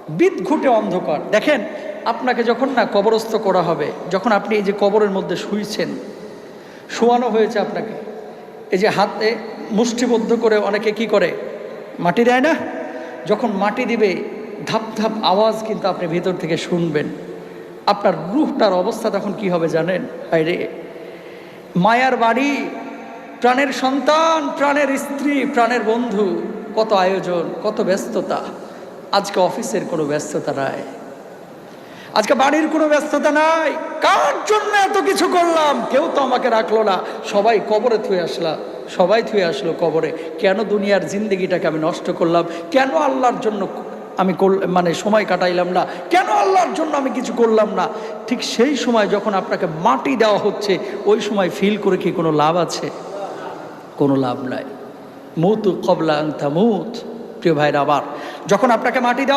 বিদঘুটে অন্ধকার। দেখেন, আপনাকে যখন না কবরস্থ করা হবে, যখন আপনি এই যে কবরের মধ্যে শুইছেন, শোয়ানো হয়েছে আপনাকে, এই যে হাতে মুষ্টিবদ্ধ করে অনেকে কি করে, মাটি দেয় না? যখন মাটি দিবে, ধাপ ধাপ আওয়াজ কিন্তু আপনি ভিতর থেকে শুনবেন। আপনার রূহটার অবস্থা তখন কি হবে জানেন? আরে মায়ার বাড়ি, প্রাণের সন্তান, প্রাণের স্ত্রী, প্রাণের বন্ধু, কত আয়োজন, কত ব্যস্ততা। আজকে অফিসের কোনো ব্যস্ততা নাই, আজকে বাড়ির কোনো ব্যস্ততা নাই। কার জন্য এত কিছু করলাম? কেউ তো আমাকে রাখলো না, সবাই কবরে থুয়ে আসলাম, সবাই থুয়ে আসলো কবরে। কেন দুনিয়ার জিন্দগিটাকে আমি নষ্ট করলাম? কেন আল্লাহর জন্য আমি মানে সময় কাটাইলাম না? কেন আল্লাহর জন্য আমি কিছু করলাম না? ঠিক সেই সময় যখন আপনাকে মাটি দেওয়া হচ্ছে, ওই সময় ফিল করে কি কোনো লাভ আছে? কোনো লাভ নাই। মুতু কবলা আন তামুত। প্রিয় ভাইরা, আবার যখন আপনাকে মাটি দেওয়া